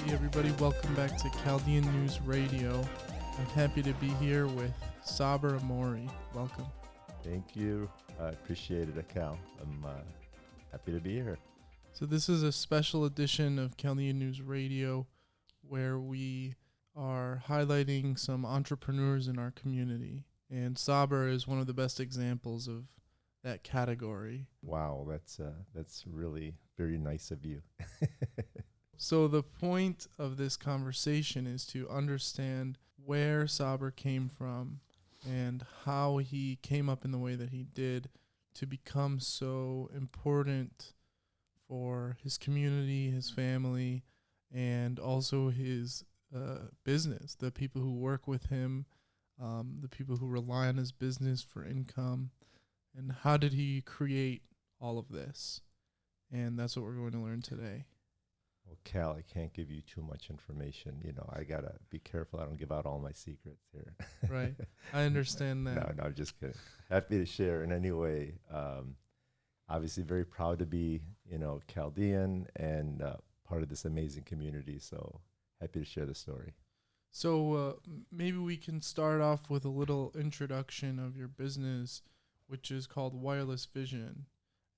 Hey everybody, welcome back to Chaldean News Radio. I'm happy to be here with Saber Ammori. Welcome. Thank you. I appreciate it, Cal. I'm happy to be here. So this is a special edition of Chaldean News Radio where we are highlighting some entrepreneurs in our community. And Saber is one of the best examples of that category. Wow, that's really very nice of you. So the point of this conversation is to understand where Saber came from and how he came up in the way that he did to become so important for his community, his family, and also his business, the people who work with him, the people who rely on his business for income, and how did he create all of this? And that's what we're going to learn today. Well, Cal, I can't give you too much information. You know, I got to be careful I don't give out all my secrets here. Right. I understand that. No, just kidding. Happy to share in any way. Obviously very proud to be, Chaldean and part of this amazing community. So happy to share the story. So maybe we can start off with a little introduction of your business, which is called Wireless Vision.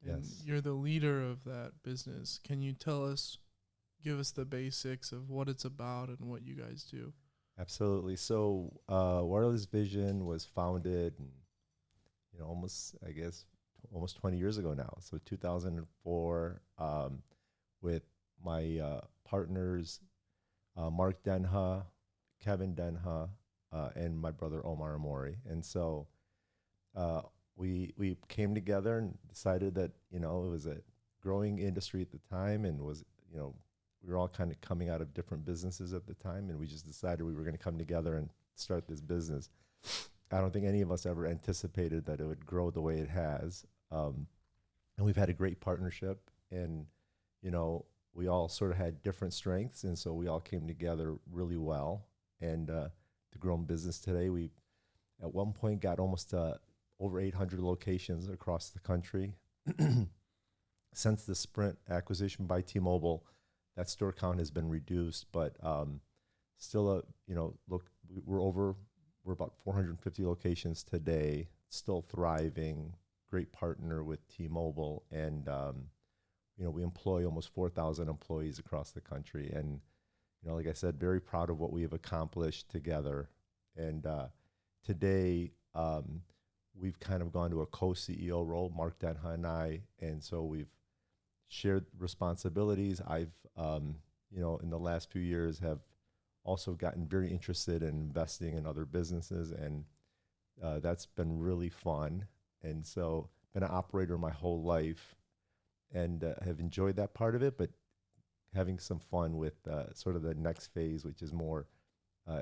And Yes. You're the leader of that business. Can you give us the basics of what it's about and what you guys do? Absolutely. So Wireless Vision was founded, almost 20 years ago now. So 2004, with my partners, Mark Denha, Kevin Denha, and my brother Omar Ammori. And so we came together and decided that, it was a growing industry at the time and was, we were all kind of coming out of different businesses at the time, and we just decided we were going to come together and start this business. I don't think any of us ever anticipated that it would grow the way it has. And we've had a great partnership, and, we all sort of had different strengths, and so we all came together really well. And the grown business today, we at one point got almost over 800 locations across the country. Since the Sprint acquisition by T-Mobile, that store count has been reduced, but still, we're about 450 locations today, still thriving, great partner with T-Mobile, and we employ almost 4,000 employees across the country, and like I said, very proud of what we have accomplished together. And today, we've kind of gone to a co-CEO role, Mark Denha and I, and so we've shared responsibilities. I've, in the last few years have also gotten very interested in investing in other businesses, and that's been really fun. And so been an operator my whole life and have enjoyed that part of it, but having some fun with sort of the next phase, which is more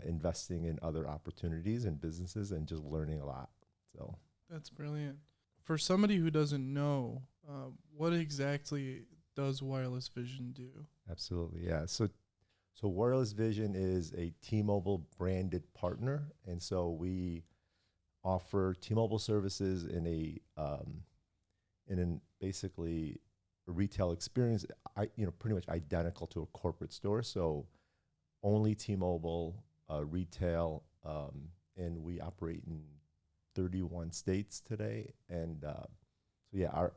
investing in other opportunities and businesses and just learning a lot. So That's brilliant. For somebody who doesn't know, what exactly does Wireless Vision do? Absolutely, yeah. So Wireless Vision is a T-Mobile branded partner, and so we offer T-Mobile services in basically a retail experience, pretty much identical to a corporate store. So only T-Mobile retail, and we operate in 31 states today, and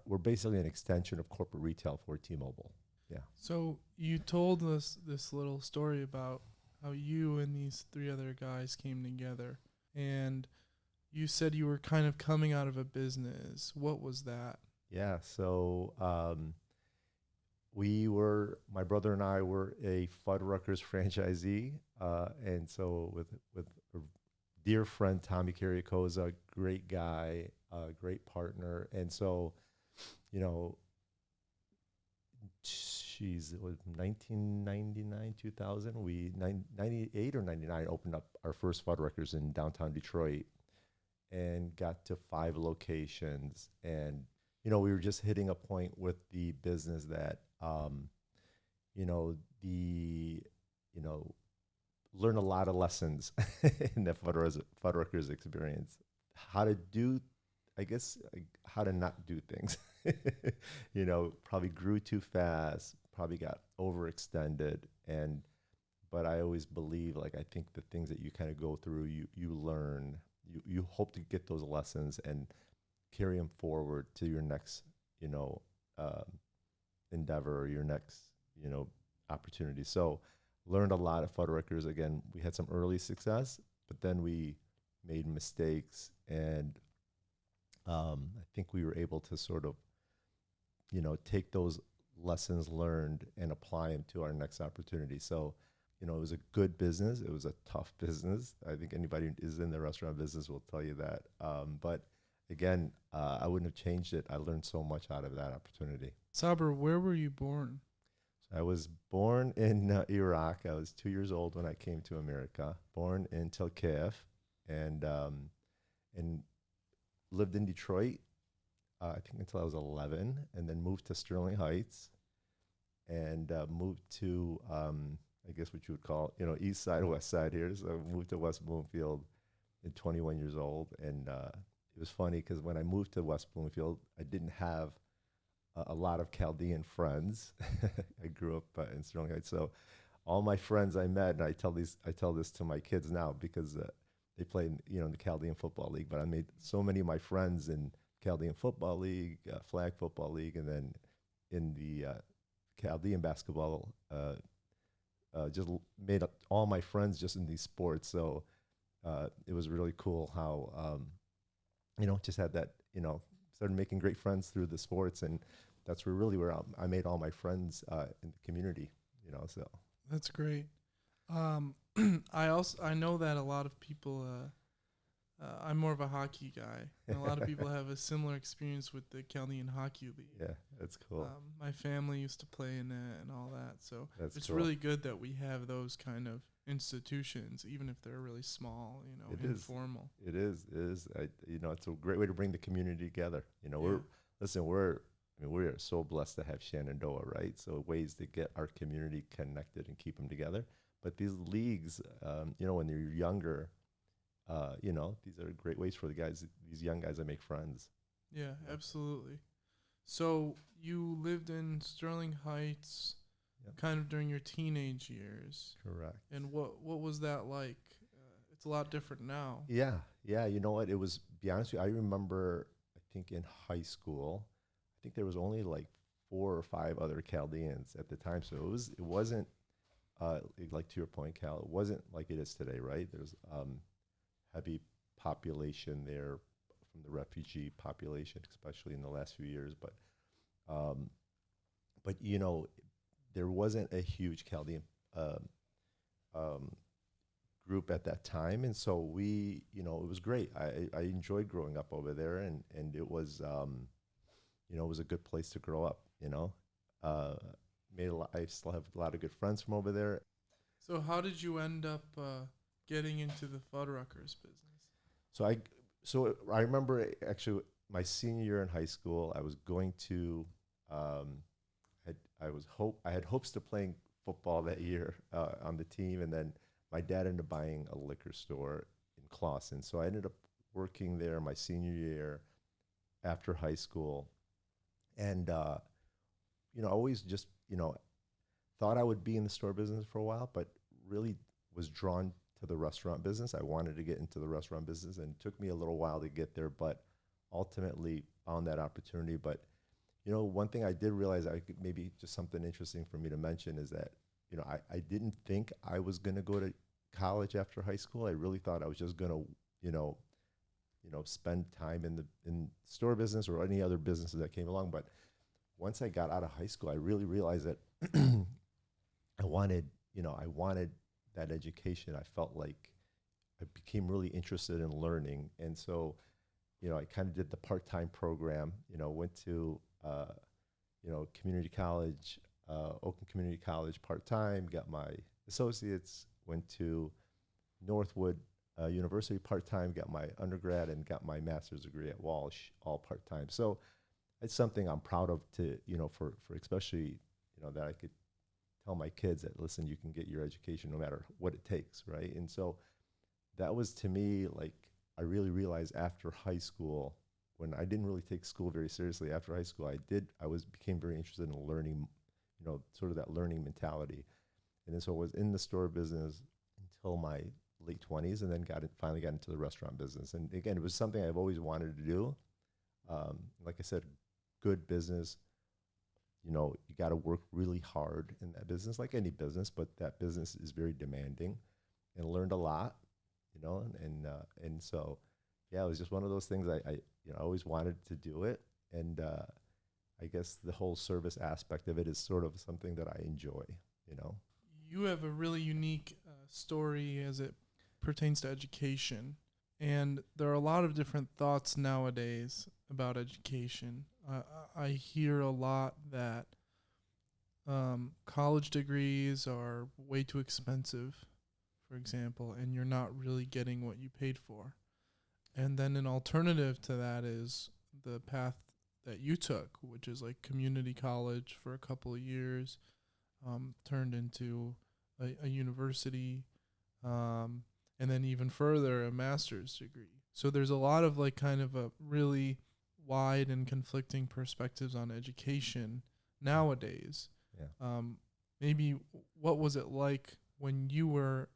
we're basically an extension of corporate retail for T-Mobile. Yeah. So you told us this little story about how you and these three other guys came together, and you said you were kind of coming out of a business. What was that? Yeah. So my brother and I were a Fuddruckers franchisee, and so with a dear friend, Tommy Carriacosa, great guy, great partner. And so, it was 1999, 2000. 98 or 99 opened up our first Fuddruckers in downtown Detroit and got to 5 locations. And, we were just hitting a point with the business that, learn a lot of lessons in the Fuddruckers experience. How to not do things. Probably grew too fast, probably got overextended, and but I always believe, like, I think the things that you kind of go through, you learn, you hope to get those lessons and carry them forward to your next, you know, um, endeavor or your next, you know, opportunity. So learned a lot at Fuddruckers. Again, we had some early success, but then we made mistakes, and I think we were able to sort of, you know, take those lessons learned and apply them to our next opportunity. So, you know, it was a good business. It was a tough business. I think anybody who is in the restaurant business will tell you that. But again, I wouldn't have changed it. I learned so much out of that opportunity. Saber, where were you born? So I was born in Iraq. I was 2 years old when I came to America. Born in Tel Aviv, and lived in Detroit. I think until I was 11, and then moved to Sterling Heights, and moved to I guess what you would call, you know, east side, west side here. So I moved to West Bloomfield at 21 years old, and it was funny because when I moved to West Bloomfield, I didn't have a lot of Chaldean friends. I grew up in Sterling Heights, so all my friends I met, and I tell this to my kids now because they play in, you know, in the Chaldean Football League. But I made so many of my friends in Chaldean Football League, Flag Football League, and then in the Chaldean basketball. Just made up all my friends just in these sports. So it was really cool how you know, just had that, you know, started making great friends through the sports, and that's where I made all my friends in the community, you know. So That's great. I know that a lot of people. I'm more of a hockey guy, and a lot of people have a similar experience with the Chaldean Hockey League. yeah, that's cool. My family used to play in it and all that, so That's it's cool. really good that we have those kind of institutions, even if they're really small, you know, It is. informal. It is. You know, it's a great way to bring the community together. You know, Yeah. we're so blessed to have Shenandoah, right? So ways to get our community connected and keep them together. But these leagues, you know, when you're younger, you know, these are great ways for these young guys to make friends. Yeah, absolutely. So you lived in Sterling Heights Yep. kind of during your teenage years. Correct. And what was that like? It's a lot different now. Yeah, yeah. You know what? It was, be honest with you, I remember, I think in high school, I think there was only like 4 or 5 other Chaldeans at the time. So it wasn't, like to your point, Cal, it wasn't like it is today, right? There's heavy population there from the refugee population, especially in the last few years. Um, but you know, there wasn't a huge Chaldean um, group at that time, and so we, you know, it was great. I enjoyed growing up over there, and it was, you know, it was a good place to grow up. You know, made a lot. I still have a lot of good friends from over there. So how did you end up getting into the Fuddruckers business? So I remember actually my senior year in high school, I was going to, I had hopes to playing football that year on the team, and then my dad ended up buying a liquor store in Clawson. So I ended up working there my senior year after high school, and you know, I always just, you know, thought I would be in the store business for a while, but really was drawn to the restaurant business. I wanted to get into the restaurant business, and it took me a little while to get there, but ultimately found that opportunity. But, you know, one thing I did realize, I could, maybe just something interesting for me to mention, is that, you know, I didn't think I was going to go to college after high school. I really thought I was just going to, you know, spend time in store business or any other businesses that came along. But once I got out of high school, I really realized that I wanted that education. I felt like I became really interested in learning. And so, you know, I kind of did the part-time program, you know, went to, you know, community college, Oakland Community College part-time, got my associates, went to Northwood University part-time, got my undergrad, and got my master's degree at Walsh, all part-time. So it's something I'm proud of, to, you know, for especially, you know, that I could tell my kids that, listen, you can get your education no matter what it takes, right? And so that was, to me, like, I really realized after high school, when I didn't really take school very seriously after high school, became very interested in learning, you know, sort of that learning mentality. And then so I was in the store business until my late 20s, and then finally got into the restaurant business. And again, it was something I've always wanted to do. Like I said, good business. You know, you got to work really hard in that business, like any business, but that business is very demanding, and learned a lot, you know, and so, yeah, it was just one of those things I always wanted to do it. And I guess the whole service aspect of it is sort of something that I enjoy, you know. You have a really unique story as it pertains to education. And there are a lot of different thoughts nowadays about education. I hear a lot that college degrees are way too expensive, for example, and you're not really getting what you paid for. And then an alternative to that is the path that you took, which is like community college for a couple of years, turned into a university, and then even further, a master's degree. So there's a lot of like kind of a really wide and conflicting perspectives on education nowadays. Yeah. Maybe what was it like when you were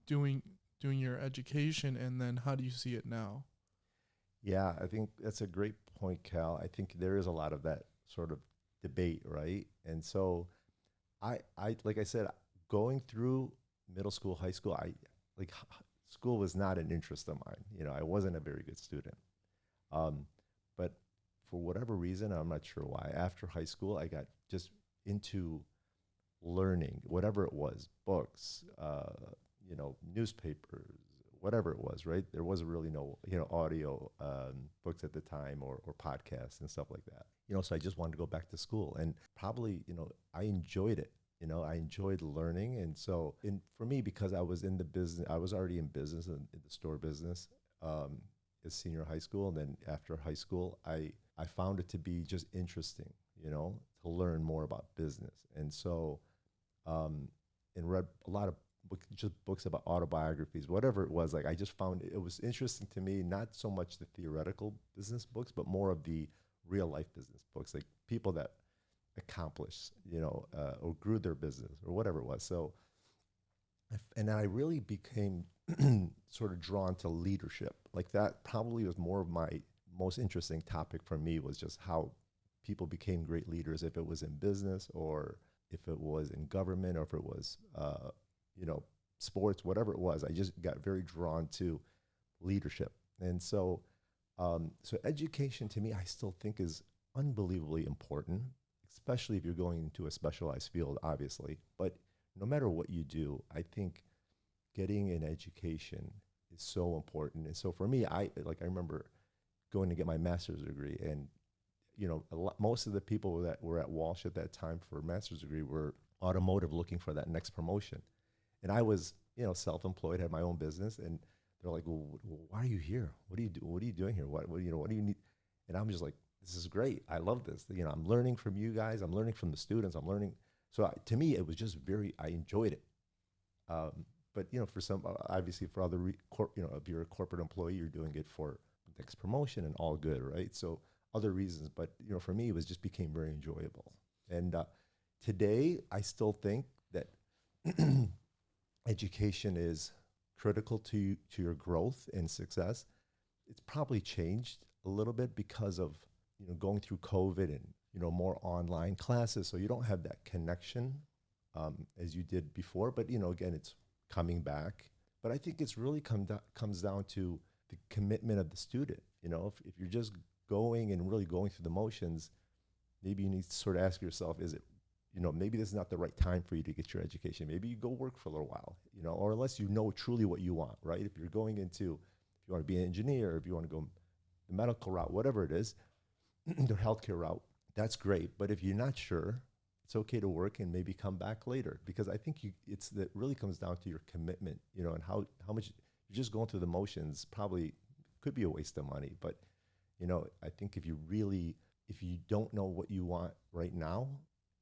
doing your education, and then how do you see it now? Yeah, I think that's a great point, Cal. I think there is a lot of that sort of debate, right? And so like I said, going through middle school, high school, school was not an interest of mine. You know, I wasn't a very good student. But for whatever reason, I'm not sure why, after high school, I got just into learning, whatever it was, books, you know, newspapers, whatever it was, right? There wasn't really no, you know, audio books at the time, or podcasts and stuff like that. You know, so I just wanted to go back to school, and probably, you know, I enjoyed it. You know, I enjoyed learning. And so for me, because I was in the business, I was already in business, in the store business, as senior high school. And then after high school, I found it to be just interesting, you know, to learn more about business. And so, and read a lot of just books about autobiographies, whatever it was. Like, I just found it was interesting to me, not so much the theoretical business books, but more of the real life business books, like people that accomplished, you know, or grew their business or whatever it was. So, and I really became sort of drawn to leadership. Like, that probably was more of my most interesting topic for me, was just how people became great leaders, if it was in business, or if it was in government, or if it was, you know, sports, whatever it was. I just got very drawn to leadership. And so, so education to me, I still think is unbelievably important, especially if you're going into a specialized field, obviously. But no matter what you do, I think getting an education is so important. And so for me, I remember going to get my master's degree, and, you know, most of the people that were at Walsh at that time for a master's degree were automotive, looking for that next promotion. And I was, you know, self-employed, had my own business, and they're like, well, why are you here? What do you do? What are you doing here? What you know, what do you need? And I'm just like, this is great. I love this. You know, I'm learning from you guys. I'm learning from the students. I'm learning. So to me, it was just I enjoyed it. But, you know, for some, obviously for other, you know, if you're a corporate employee, you're doing it for the next promotion, and all good, right? So other reasons, but, you know, for me, it was just became very enjoyable. And today, I still think that education is critical to your growth and success. It's probably changed a little bit because of, you know, going through COVID, and, you know, more online classes. So you don't have that connection as you did before. But, you know, again, it's coming back. But I think it's really comes down to the commitment of the student. You know, if you're just going and really going through the motions, maybe you need to sort of ask yourself, is it, you know, maybe this is not the right time for you to get your education. Maybe you go work for a little while, you know, or unless you know truly what you want, right? If you're going into, if you want to be an engineer, if you want to go the medical route, whatever it is, the healthcare route, that's great. But if you're not sure, it's okay to work and maybe come back later, because I think it's that really comes down to your commitment, you know, and how much you're just going through the motions. Probably could be a waste of money, but, you know, I think if you don't know what you want right now,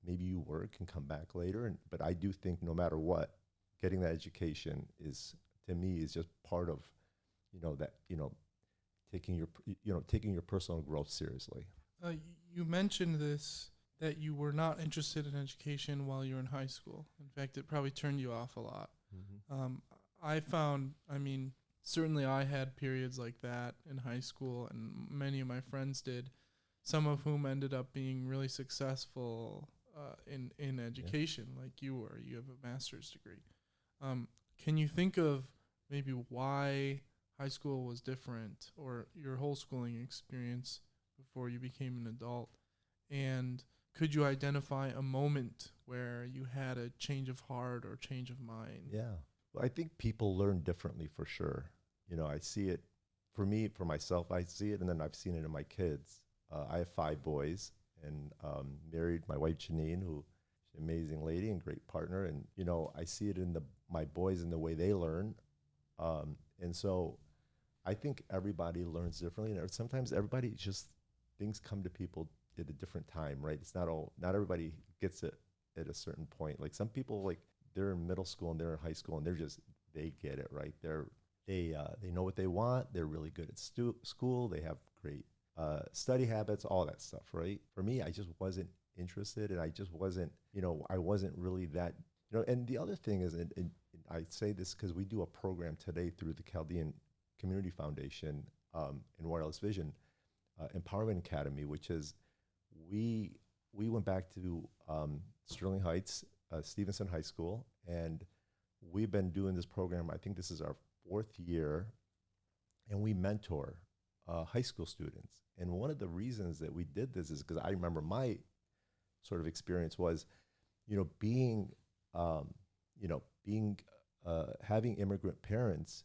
maybe you work and come back later. But I do think no matter what, getting that education is, to me, is just part of, you know, that, you know, taking your personal growth seriously. You mentioned this that you were not interested in education while you were in high school. In fact, it probably turned you off a lot. I found, I mean, certainly I had periods like that in high school, and many of my friends did, some of whom ended up being really successful in education, like you were. You have a master's degree. Can you think of maybe why high school was different, or your whole schooling experience before you became an adult? And could you identify a moment where you had a change of heart or change of mind? Yeah. Well, I think people learn differently for sure. I see it for me, for myself, I see it, and then I've seen it in my kids. I have 5 boys and married my wife, Janine, who is an amazing lady and great partner. And, I see it in my boys and the way they learn. And so I think everybody learns differently. And sometimes everybody just, things come to people at a different time, right? It's not everybody gets it at a certain point. Like some people, like they're in middle school and they're in high school and they get it, right? They know what they want. They're really good at school. They have great study habits, all that stuff, right? For me, I just wasn't interested, and I just wasn't, I wasn't really that, and the other thing is, and I say this because we do a program today through the Chaldean Community Foundation and Wireless Vision Empowerment Academy, which is, we went back to Sterling Heights, Stevenson High School, and we've been doing this program. I think this is our 4th year, and we mentor high school students. And one of the reasons that we did this is because I remember my sort of experience was, being, having immigrant parents.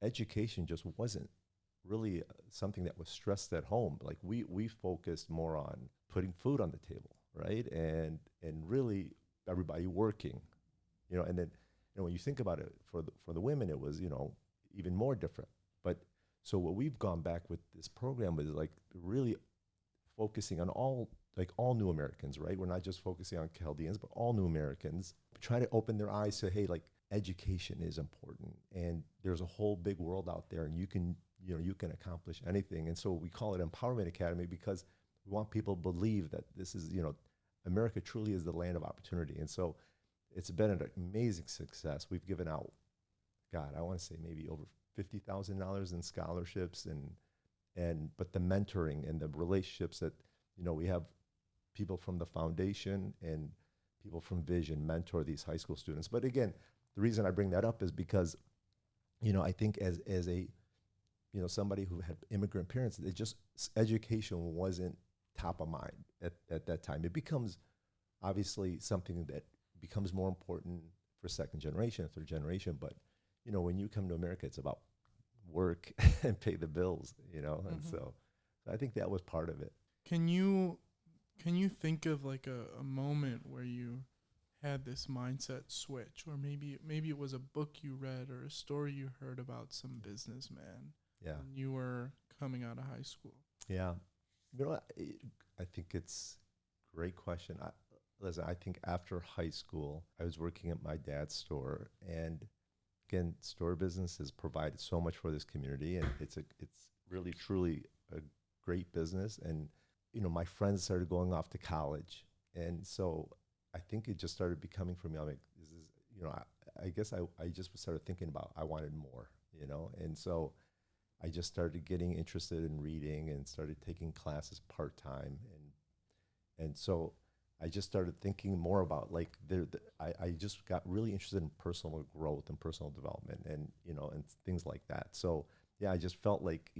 Education just wasn't really something that was stressed at home. Like we focused more on putting food on the table, right? And really everybody working, and then, when you think about it, for the women, it was, even more different. But so what we've gone back with this program is like really focusing on all new Americans, right? We're not just focusing on Chaldeans, but all new Americans. Try to open their eyes to, hey, like education is important, and there's a whole big world out there, and you can accomplish anything. And so we call it Empowerment Academy because we want people to believe that this is, America truly is the land of opportunity. And so it's been an amazing success. We've given out, God, I want to say maybe over $50,000 in scholarships, but the mentoring and the relationships that, we have people from the foundation and people from Vision mentor these high school students. But again, the reason I bring that up is because, I think as a, somebody who had immigrant parents, education wasn't top of mind at that time. It becomes obviously something that becomes more important for second generation, third generation. But, when you come to America, it's about work and pay the bills, and so I think that was part of it. Can you think of like a moment where you had this mindset switch, or maybe it was a book you read or a story you heard about some businessman when you were coming out of high school? Yeah. I think it's a great question. Listen, I think after high school, I was working at my dad's store, and again, store business has provided so much for this community, and it's really truly a great business. And my friends started going off to college, and so I think it just started becoming for me. I'm like, this is, I guess I just started thinking about I wanted more, and so I just started getting interested in reading and started taking classes part-time, and so I just started thinking more about like I just got really interested in personal growth and personal development, and and things like that. So yeah, I just felt like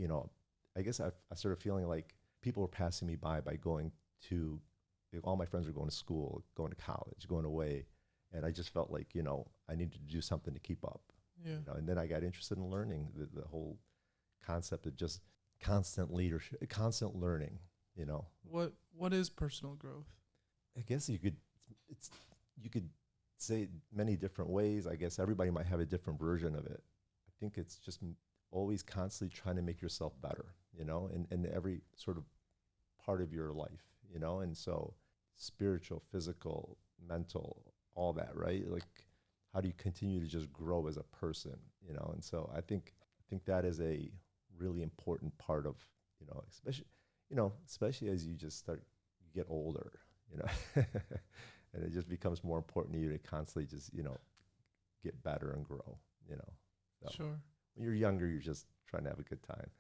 I guess I started feeling like people were passing me by going to, all my friends were going to school, going to college, going away, and I just felt like I needed to do something to keep up. Yeah. And then I got interested in learning the whole concept of just constant leadership, constant learning. What is personal growth? I guess you could say it many different ways. I guess everybody might have a different version of it. I think it's just always constantly trying to make yourself better, in every sort of part of your life, and so spiritual, physical, mental, all that, right? Like, how do you continue to just grow as a person, and so I think that is a really important part of, especially as you just get older, you know, and it just becomes more important to you to constantly just, you know, get better and grow, you know. So Sure. when you're younger, you're just trying to have a good time.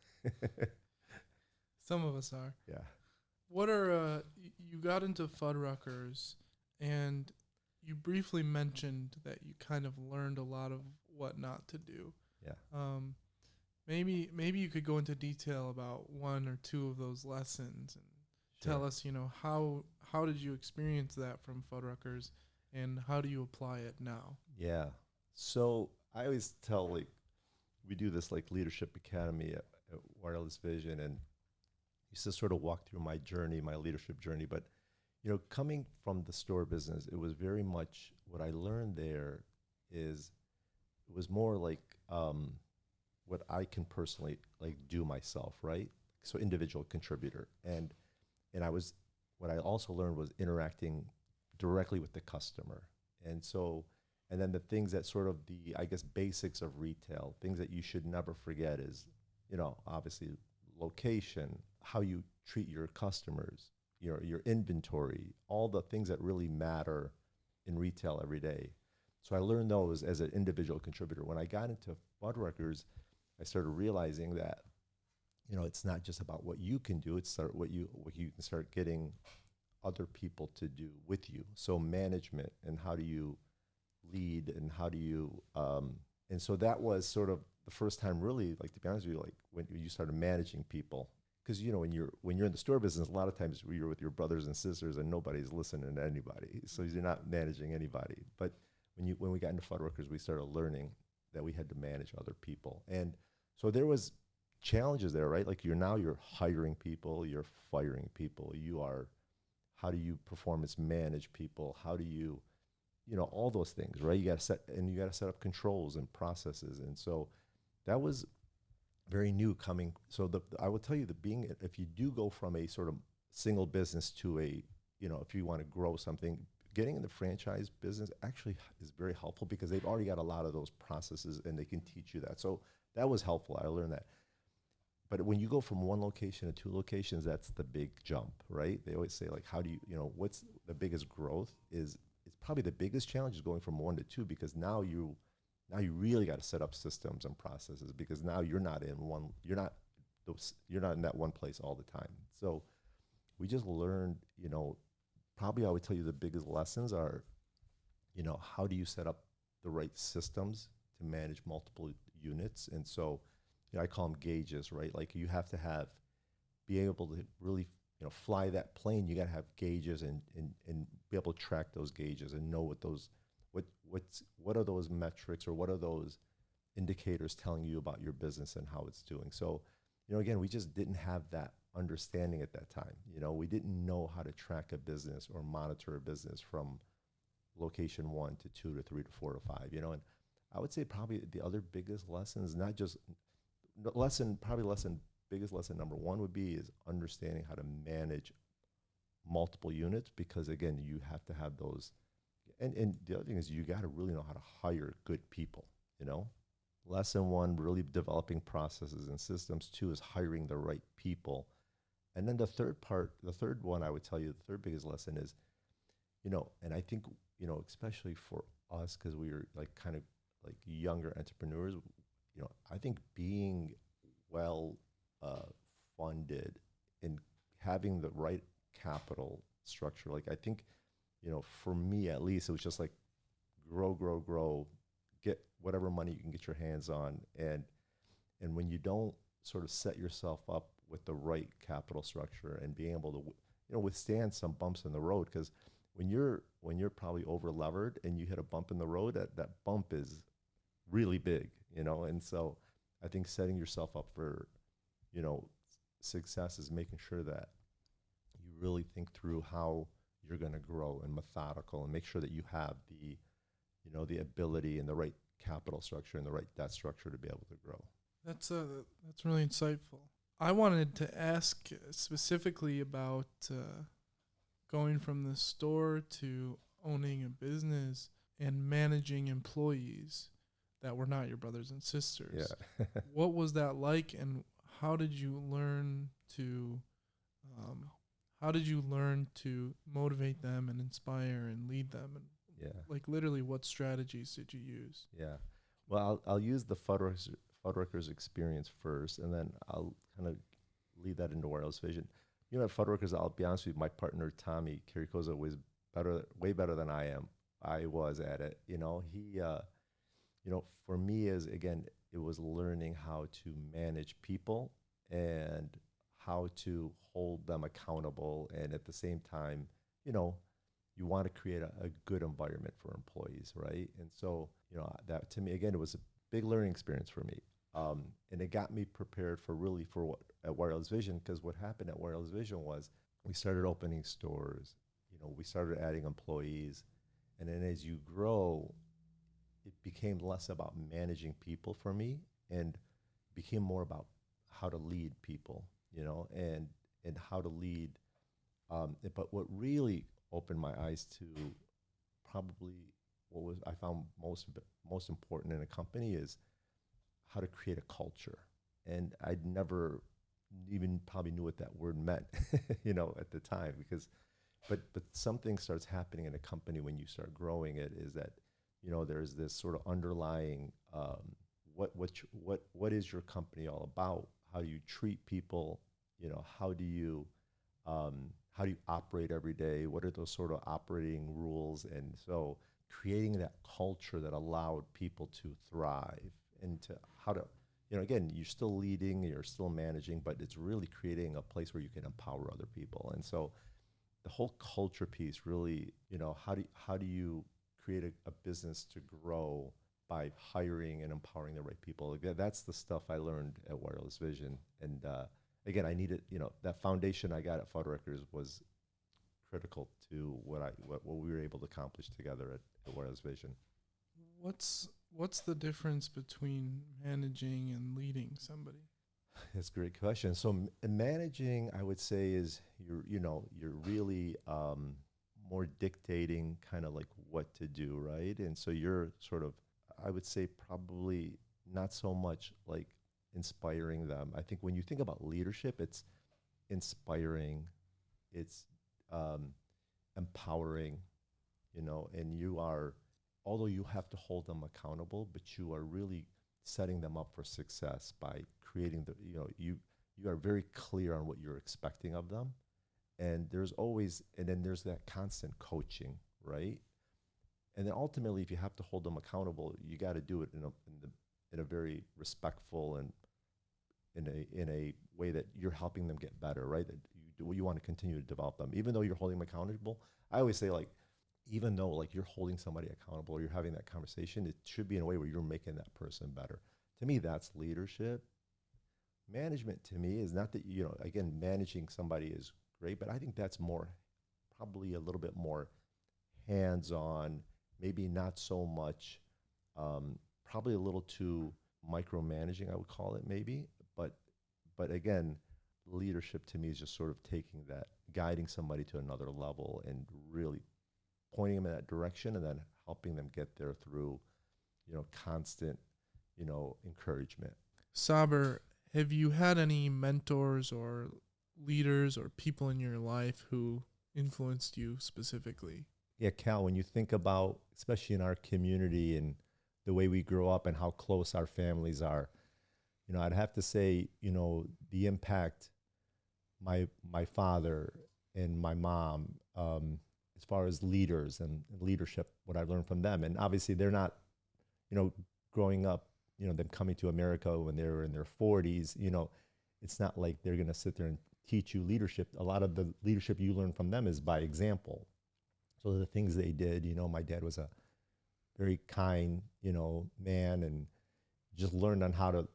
Some of us are. Yeah. What are you got into Fuddruckers, and you briefly mentioned that you kind of learned a lot of what not to do. Yeah. Maybe you could go into detail about one or two of those lessons and Sure. tell us, you know, how did you experience that from Fuddruckers, and how do you apply it now? Yeah. So I always tell, like, we do this like leadership academy at Wireless Vision, and used to sort of walk through my journey, my leadership journey. But, you know, coming from the store business, it was very much what I learned there is it was more like what I can personally like do myself, right? So individual contributor. And I was, what I also learned was interacting directly with the customer. And so, and then the things that sort of the, I guess, basics of retail, things that you should never forget is, you know, obviously location, how you treat your customers, your inventory, all the things that really matter in retail every day. So I learned those as an individual contributor. When I got into Fuddruckers, I started realizing that, you know, it's not just about what you can do, it's what you can start getting other people to do with you. So management, and how do you lead, and how do you and so that was sort of the first time, really, like, to be honest with you, like when you started managing people. Because, you know, when you're in the store business, a lot of times you're with your brothers and sisters and nobody's listening to anybody, so you're not managing anybody. But when we got into Fuddruckers, we started learning that we had to manage other people. And so there was challenges there, right? Like you're hiring people, you're firing people, how do you performance manage people? How do you, you know, all those things, right? You got to set up controls and processes. And so that was very new coming. So I will tell you that if you do go from a sort of single business to a, you know, if you want to grow something, getting in the franchise business actually is very helpful, because they've already got a lot of those processes and they can teach you that. So that was helpful. I learned that. But when you go from one location to two locations, that's the big jump, right? They always say, like, how do you, you know, what's the biggest growth is, it's probably the biggest challenge is going from one to two, because now you really got to set up systems and processes, because now you're not in that one place all the time. So we just learned, you know, probably I would tell you the biggest lessons are, you know, how do you set up the right systems to manage multiple units? And so, you know, I call them gauges, right? Like you have to be able to really, you know, fly that plane. You got to have gauges and be able to track those gauges and know what are those metrics, or what are those indicators telling you about your business and how it's doing. So, you know, again, we just didn't have that understanding at that time. You know, we didn't know how to track a business or monitor a business from location 1 to 2 to 3 to 4 to 5, you know. And I would say probably the other biggest lesson is not just biggest lesson number one would be is understanding how to manage multiple units, because again, you have to have those. And the other thing is you got to really know how to hire good people, you know. Lesson one, really developing processes and systems. Two is hiring the right people. And then the third one I would tell you, the third biggest lesson is, you know, and I think, you know, especially for us, because we were like kind of like younger entrepreneurs, you know, I think being well funded and having the right capital structure, like I think, you know, for me at least, it was just like grow, get whatever money you can get your hands on. And when you don't sort of set yourself up with the right capital structure and being able to, you know, withstand some bumps in the road, because when you're probably over levered and you hit a bump in the road, that bump is really big, you know. And so I think setting yourself up for, you know, success is making sure that you really think through how you're going to grow, and methodical, and make sure that you have the, you know, the ability and the right capital structure and the right debt structure to be able to grow. That's really insightful. I wanted to ask specifically about going from the store to owning a business and managing employees that were not your brothers and sisters. Yeah. What was that like, and how did you learn to how did you learn to motivate them and inspire and lead them? And Yeah. like literally, what strategies did you use? Yeah. Well, I'll use the Fuddruckers experience first, and then I'll kind of lead that into Wireless Vision. You know, at Fuddruckers, I'll be honest with you, my partner Tommy Kirikoza was way better than I was at it. You know, for me, is again, it was learning how to manage people and how to hold them accountable, and at the same time, you know, you want to create a good environment for employees, right? And so, that to me, again, it was a big learning experience for me. And it got me prepared for really for what at Wireless Vision, because what happened at Wireless Vision was we started opening stores, we started adding employees. And then as you grow, it became less about managing people for me and became more about how to lead people, and how to lead. But what really opened my eyes to probably what was I found most important in a company is how to create a culture. And I'd never even probably knew what that word meant, at the time, because but something starts happening in a company when you start growing it, is that there's this sort of underlying what is your company all about? How do you treat people? How do you operate every day? What are those sort of operating rules? And so creating that culture that allowed people to thrive and to how to, again, you're still leading, you're still managing, but it's really creating a place where you can empower other people. And so the whole culture piece really, how do you create a business to grow by hiring and empowering the right people? That's the stuff I learned at Wireless Vision. And again, I needed, that foundation I got at Fuddruckers was critical to what we were able to accomplish together at Wireless Vision. What's the difference between managing and leading somebody? That's a great question. So managing, I would say, is you're really more dictating kind of like what to do, right? And so you're sort of, I would say, probably not so much like inspiring them. I think when you think about leadership, it's inspiring, it's empowering, and you are, although you have to hold them accountable, but you are really setting them up for success by creating you are very clear on what you're expecting of them. And then there's that constant coaching, right? And then ultimately, if you have to hold them accountable, you got to do it in a very respectful and in a way that you're helping them get better, right? That you want to continue to develop them, even though you're holding them accountable. I always say, like, even though like you're holding somebody accountable or you're having that conversation, it should be in a way where you're making that person better. To me, that's leadership. Management to me is not that, again, managing somebody is great, but I think that's probably a little bit more hands-on, maybe not so much, probably a little too micromanaging, I would call it maybe. But again, leadership to me is just sort of taking that, guiding somebody to another level and really pointing them in that direction and then helping them get there through, constant, encouragement. Saber, have you had any mentors or leaders or people in your life who influenced you specifically? Yeah, Cal, when you think about, especially in our community and the way we grow up and how close our families are, I'd have to say, the impact my father and my mom, as far as leaders and leadership, what I've learned from them. And obviously they're not, growing up, them coming to America when they were in their 40s, it's not like they're going to sit there and teach you leadership. A lot of the leadership you learn from them is by example. So the things they did, my dad was a very kind, man, and just learned on how to,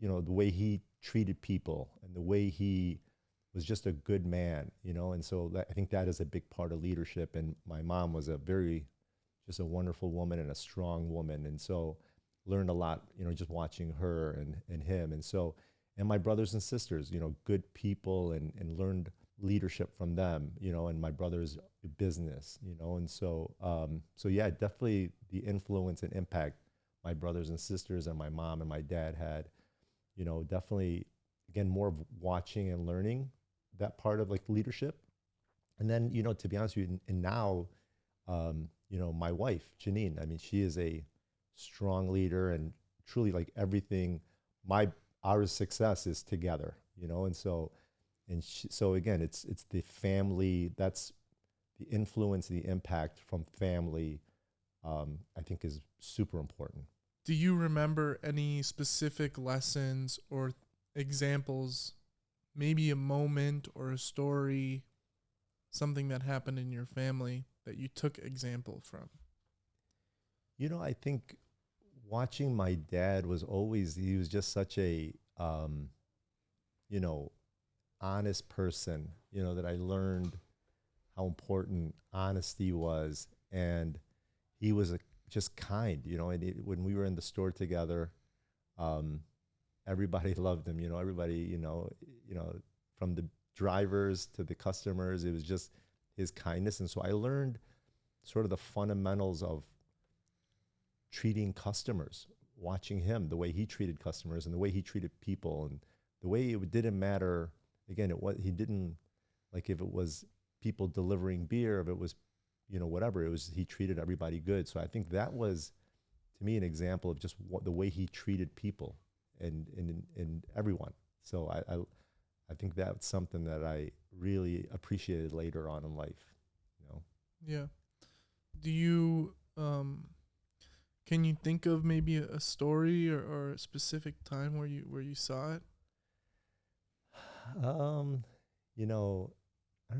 the way he treated people and the way he was just a good man, and so I think that is a big part of leadership. And my mom was just a wonderful woman and a strong woman. And so learned a lot, just watching her and him. And so, and my brothers and sisters, good people, and learned leadership from them, and my brother's business, and so, yeah, definitely the influence and impact my brothers and sisters and my mom and my dad had, definitely, again, more of watching and learning that part of like leadership. And then, to be honest with you, and now, my wife, Janine, I mean, she is a strong leader and truly like everything, our success is together, and so again, it's the family, that's the influence, the impact from family, I think is super important. Do you remember any specific lessons or examples, maybe a moment or a story, something that happened in your family that you took example from? I think watching my dad he was just such a, you know, honest person, that I learned how important honesty was. And he was just kind, and when we were in the store together, um, everybody loved him, everybody, from the drivers to the customers, it was just his kindness. And so I learned sort of the fundamentals of treating customers, watching him, the way he treated customers and the way he treated people, and the way it didn't matter. Again, he didn't, like, if it was people delivering beer, if it was, whatever it was, he treated everybody good. So I think that was, to me, an example of just the way he treated people and everyone. So I think that's something that I really appreciated later on in life. Yeah. Do you can you think of maybe a story or a specific time where you saw it? Um, I don't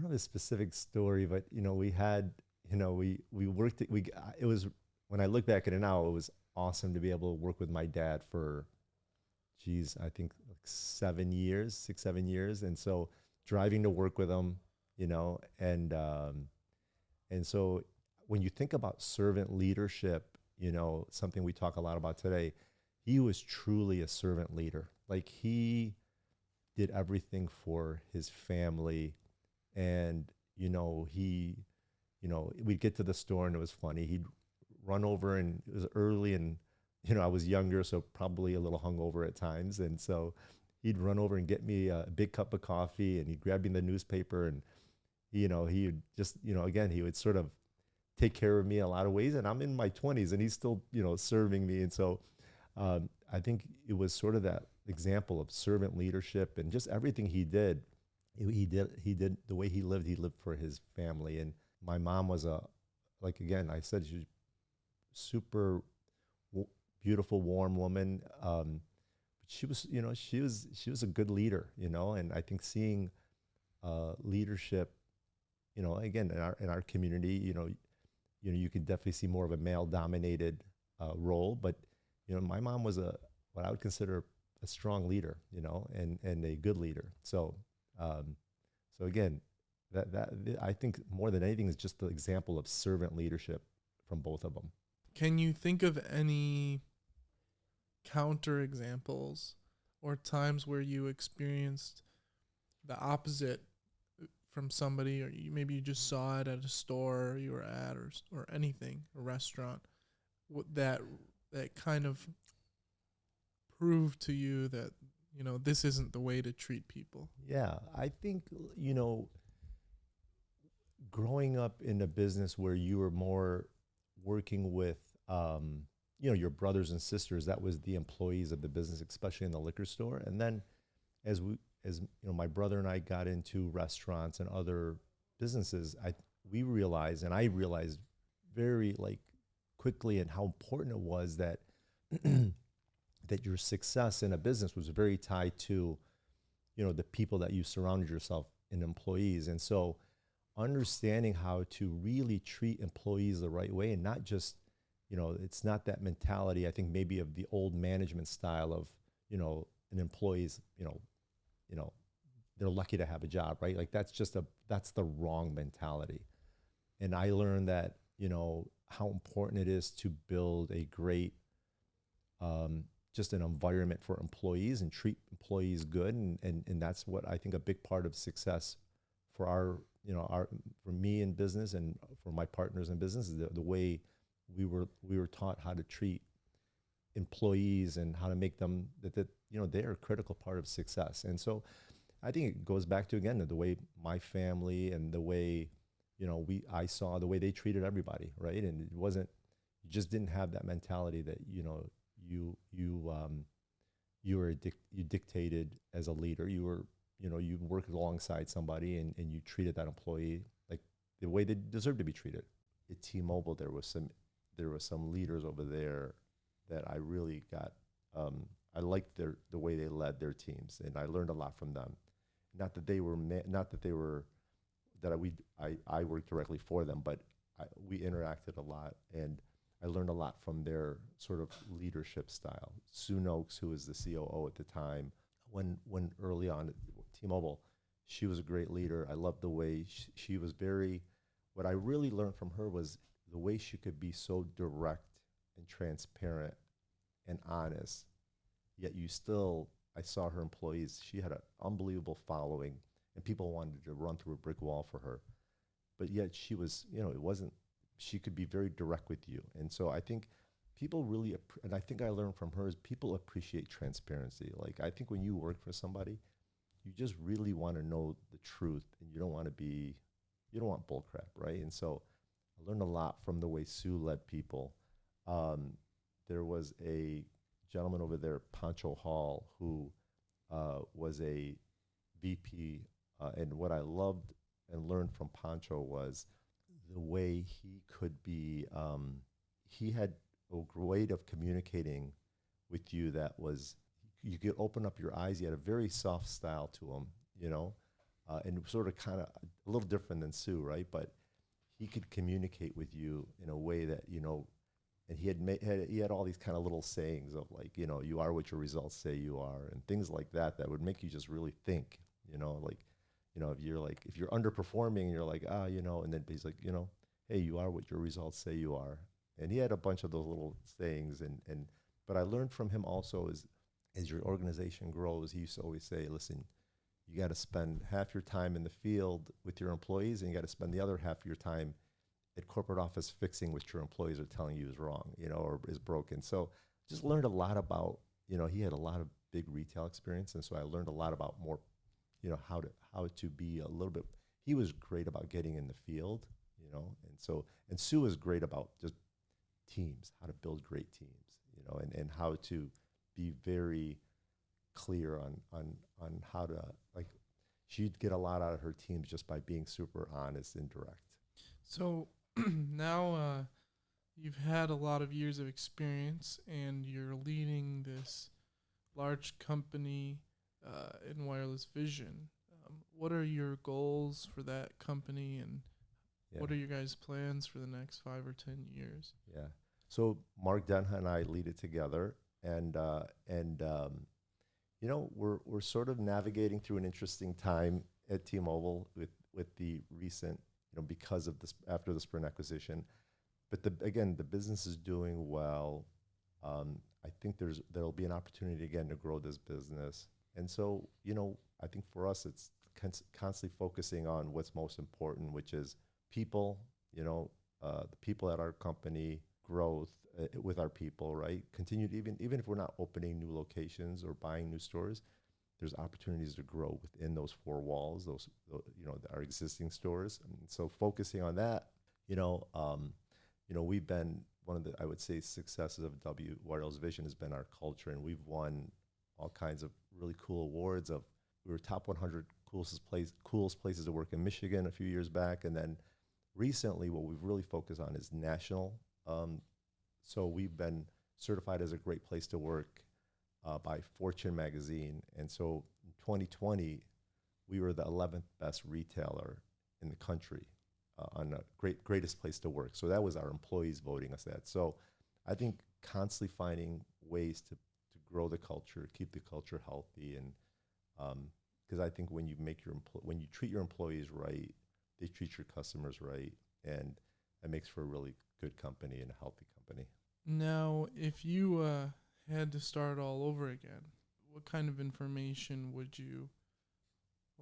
know the specific story, but we had, we worked. It was, when I look back at it now, it was awesome to be able to work with my dad for, geez, I think like 7 years, 6, 7 years, and so driving to work with him, and so when you think about servant leadership, something we talk a lot about today, he was truly a servant leader. Like, he did everything for his family. And, we'd get to the store and it was funny. He'd run over, and it was early, and, I was younger, so probably a little hungover at times. And so he'd run over and get me a big cup of coffee, and he'd grab me the newspaper, and, he would just, again, he would sort of take care of me in a lot of ways. And I'm in my 20s and he's still, serving me. And so I think it was sort of that example of servant leadership, and just everything he did. He did the way he lived for his family. And my mom was like, again, I said, she's super beautiful, warm woman. She was, she was a good leader, and I think seeing leadership, again, in our community, you could definitely see more of a male dominated role. But, my mom was what I would consider a strong leader, and a good leader. So again, that I think more than anything is just the example of servant leadership from both of them. Can you think of any counter examples or times where you experienced the opposite from somebody, or maybe you just saw it at a store you were at, or anything, a restaurant, that kind of proved to you that, this isn't the way to treat people? Yeah, I think, growing up in a business where you were more working with, your brothers and sisters, that was the employees of the business, especially in the liquor store. And then as my brother and I got into restaurants and other businesses, we realized, and I realized very quickly, and how important it was that that your success in a business was very tied to, the people that you surrounded yourself in, employees. And so understanding how to really treat employees the right way, and not just, it's not that mentality, I think, maybe of the old management style of, an employee's, they're lucky to have a job, right? Like, that's the wrong mentality. And I learned that, how important it is to build a great, just an environment for employees and treat employees good. And that's what I think a big part of success for for me in business and for my partners in business is the way we were taught how to treat employees and how to make them that they are a critical part of success. And so I think it goes back to, again, the way my family and the way, I saw the way they treated everybody, right? And it wasn't, you just didn't have that mentality that, you dictated as a leader. You were, you worked alongside somebody, and you treated that employee like the way they deserved to be treated. At T-Mobile, there was some leaders over there that I really got, I liked the way they led their teams, and I learned a lot from them. Not that they were, I worked directly for them, but we interacted a lot, and I learned a lot from their sort of leadership style. Sue Noakes, who was the COO at the time, when early on at T-Mobile, she was a great leader. I loved the way she was what I really learned from her was the way she could be so direct and transparent and honest, yet I saw her employees, she had an unbelievable following, and people wanted to run through a brick wall for her. But yet she was, she could be very direct with you. And so I think people really, and I think I learned from her, is people appreciate transparency. Like, I think when you work for somebody, you just really want to know the truth, and you don't want bull crap, right? And so I learned a lot from the way Sue led people. There was a gentleman over there, Pancho Hall, who was a VP, and what I loved and learned from Pancho was the way he could be, he had a way of communicating with you that was, you could open up your eyes. He had a very soft style to him, and sort of kind of a little different than Sue, right? But he could communicate with you in a way that, and he had all these kind of little sayings of, like, you are what your results say you are, and things like that would make you just really think, if you're underperforming, you're like, and then he's like, hey, you are what your results say you are. And he had a bunch of those little sayings, but I learned from him also as your organization grows, he used to always say, listen, you got to spend half your time in the field with your employees, and you got to spend the other half of your time at corporate office fixing what your employees are telling you is wrong, or is broken. So just learned a lot about, he had a lot of big retail experience. And so I learned a lot about more, how to be a little bit, he was great about getting in the field, and Sue is great about just teams, how to build great teams, and how to be very clear on how to, like, she'd get a lot out of her teams just by being super honest and direct. So now you've had a lot of years of experience, and you're leading this large company in wireless vision. What are your goals for that company, and what are your guys' plans for the next 5 or 10 years? Yeah. So Mark Denha and I lead it together, and we're sort of navigating through an interesting time at T-Mobile with the recent, because of this, after the Sprint acquisition. But the business is doing well. I think there'll be an opportunity again to grow this business. And so, I think for us, it's constantly focusing on what's most important, which is people, the people at our company, growth with our people, right? Continue to, even if we're not opening new locations or buying new stores, there's opportunities to grow within those four walls, our existing stores. And so focusing on that, we've been one of the, I would say, successes of W Wireless Vision has been our culture, and we've won all kinds of really cool awards. We were top 100 coolest places to work in Michigan a few years back, and then recently what we've really focused on is national. So we've been certified as a great place to work by Fortune magazine, and so in 2020 we were the 11th best retailer in the country on a greatest place to work. So that was our employees voting us that. So I think constantly finding ways to grow the culture, keep the culture healthy, and because I think when you treat your employees right, they treat your customers right, and that makes for a really good company and a healthy company. Now, if you had to start all over again, what kind of information would you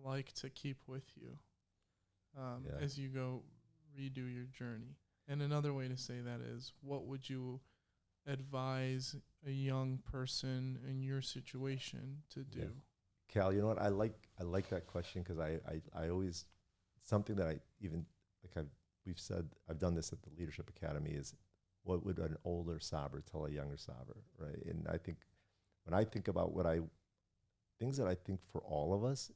like to keep with you as you go redo your journey? And another way to say that is, what would you advise a young person in your situation to do? Yeah. Cal, you know what? I like I like that question because I always, something that I even, like we've said, I've done this at the Leadership Academy is what would an older Saber tell a younger Saber, right? And I think when I think about things that I think for all of us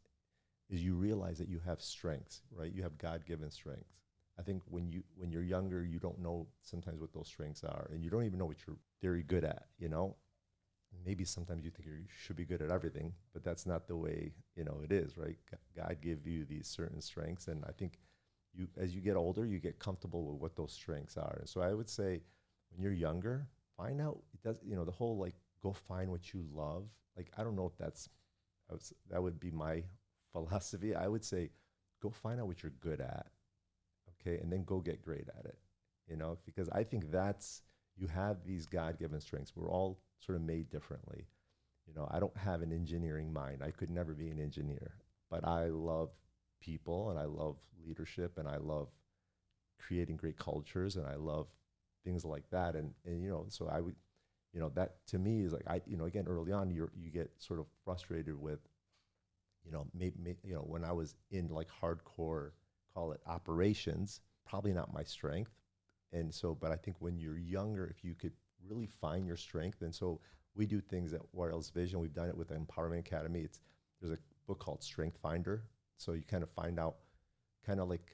is you realize that you have strengths, right? You have God-given strengths. I think when you're younger, you don't know sometimes what those strengths are, and you don't even know what you're very good at, you know? Maybe sometimes you think you should be good at everything, but that's not the way, you know, it is, right? God give you these certain strengths, and I think as you get older, you get comfortable with what those strengths are. And so I would say when you're younger, find out, it does, you know, the whole like go find what you love. Like, I don't know if that would be my philosophy. I would say go find out what you're good at, okay, and then go get great at it, you know, because I think you have these God-given strengths. We're all sort of made differently. You know, I don't have an engineering mind. I could never be an engineer, but I love people and I love leadership and I love creating great cultures and I love things like that. And you know, so I would, you know, that to me is like, you know, again, early on, you get sort of frustrated with, you know, maybe, you know, when I was in like hardcore, call it operations, probably not my strength. And so, but I think when you're younger, if you could really find your strength, and so we do things at Wireless Vision. We've done it with the Empowerment Academy. There's a book called Strength Finder. So you kind of find out kind of like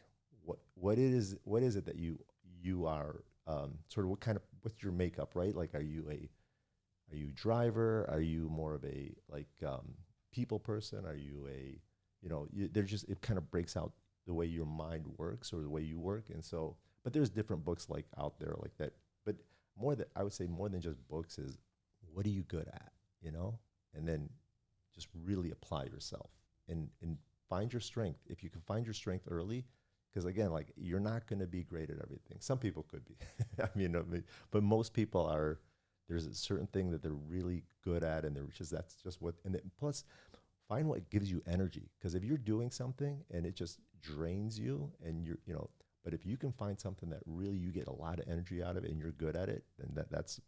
what is it that you are sort of what's your makeup, right? Like, are you driver? Are you more of a like people person? Are you you know, it kind of breaks out the way your mind works or the way you work. And so, but there's different books like out there like that. But I would say more than just books is what are you good at, you know? And then just really apply yourself and find your strength. If you can find your strength early, because again, like you're not going to be great at everything. Some people could be, but most people there's a certain thing that they're really good at, and that's just what. And plus, find what gives you energy. Because if you're doing something and it just drains you, and but if you can find something that really you get a lot of energy out of it and you're good at it, then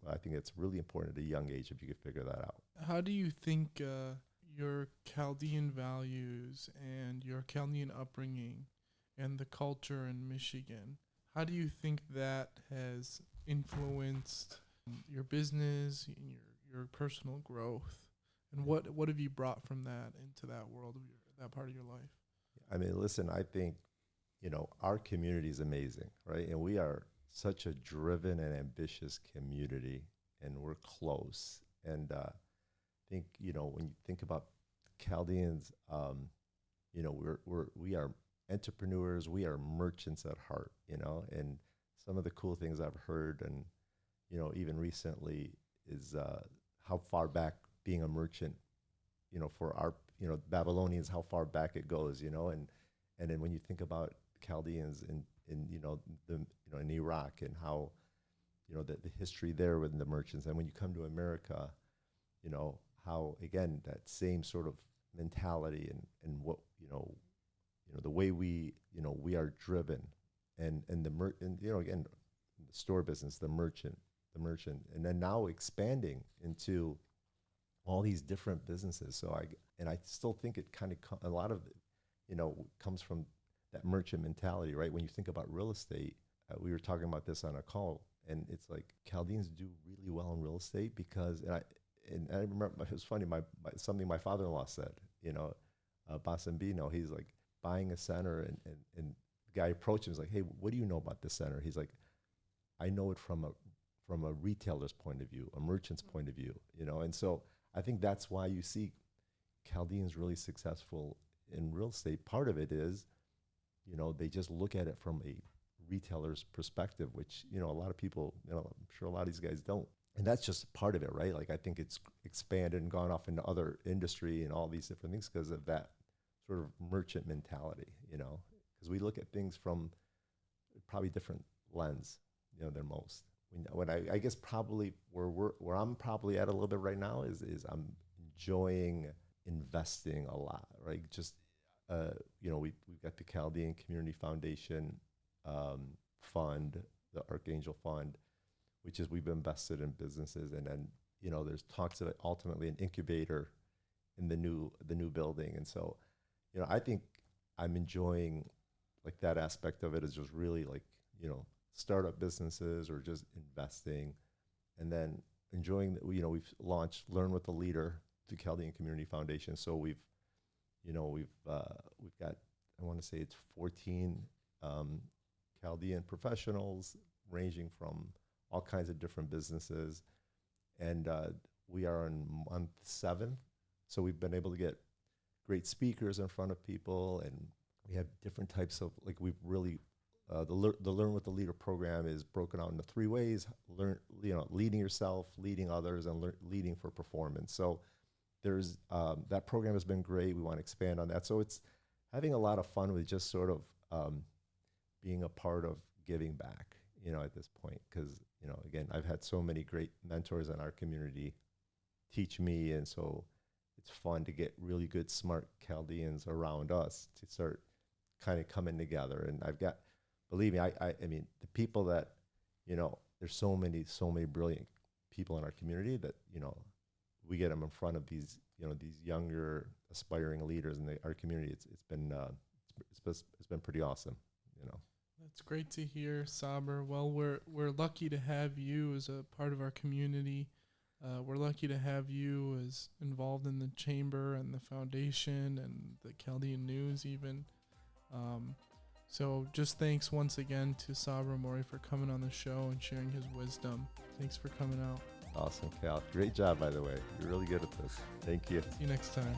I think it's really important at a young age if you could figure that out. How do you think your Chaldean values and your Chaldean upbringing and the culture in Michigan, how do you think that has influenced your business and your personal growth? And what have you brought from that into that world of that part of your life? I mean, listen, I think, you know, our community is amazing, right? And we are such a driven and ambitious community, and we're close. And I think, you know, when you think about Chaldeans, you know, we are entrepreneurs, we are merchants at heart, you know. And some of the cool things I've heard, and you know, even recently, is how far back being a merchant, you know, for our, you know, Babylonians, how far back it goes, you know. And then when you think about Chaldeans in you know, in Iraq, and how, you know, the history there with the merchants, and when you come to America, you know, how again that same sort of mentality and what, you know, the way we are driven, and you know, again, the store business, the merchant, and then now expanding into all these different businesses. So I still think it kind of a lot of, you know, comes from that merchant mentality, right? When you think about real estate, we were talking about this on a call, and it's like Chaldeans do really well in real estate because, and I remember it was funny, something my father-in-law said, you know, Basambino, he's like buying a center, and the guy approached him, he's like, hey, what do you know about this center? He's like, I know it from a retailer's point of view, a merchant's point of view, you know. And so I think that's why you see Chaldeans really successful in real estate. Part of it is, you know, they just look at it from a retailer's perspective, which, you know, a lot of people, you know, I'm sure a lot of these guys don't. And that's just part of it, right? Like, I think it's expanded and gone off into other industry and all these different things because of that sort of merchant mentality, you know, because we look at things from probably different lens, you know, than most. When I guess probably where I'm probably at a little bit right now is I'm enjoying investing a lot, right? Just you know, we've got the Chaldean Community Foundation fund, the Archangel Fund, which is we've invested in businesses, and then, you know, there's talks of it ultimately an incubator in the new building. And so I think I'm enjoying like that aspect of it is just really like, startup businesses or just investing, and then enjoying that, we've launched Learn with the Leader through Chaldean Community Foundation. So we've got, I want to say it's 14 Chaldean professionals ranging from all kinds of different businesses. And we are on month 7. So we've been able to get great speakers in front of people, and we have different types of, like, we've really, the Learn with the Leader program is broken out into 3 ways: leading yourself, leading others, and leading for performance. So there's, that program has been great. We want to expand on that. So it's having a lot of fun with just sort of being a part of giving back, at this point. Because, again, I've had so many great mentors in our community teach me. And so it's fun to get really good, smart Chaldeans around us to start kind of coming together. And I've got, believe me, I mean, the people that, there's so many brilliant people in our community that, we get them in front of these, these younger aspiring leaders in our community. It's been pretty awesome, That's great to hear, Saber. Well, we're lucky to have you as a part of our community. We're lucky to have you as involved in the chamber and the foundation and the Chaldean News even. So just thanks once again to Saber Ammori for coming on the show and sharing his wisdom. Thanks for coming out. Awesome, Cal. Great job, by the way. You're really good at this. Thank you. See you next time.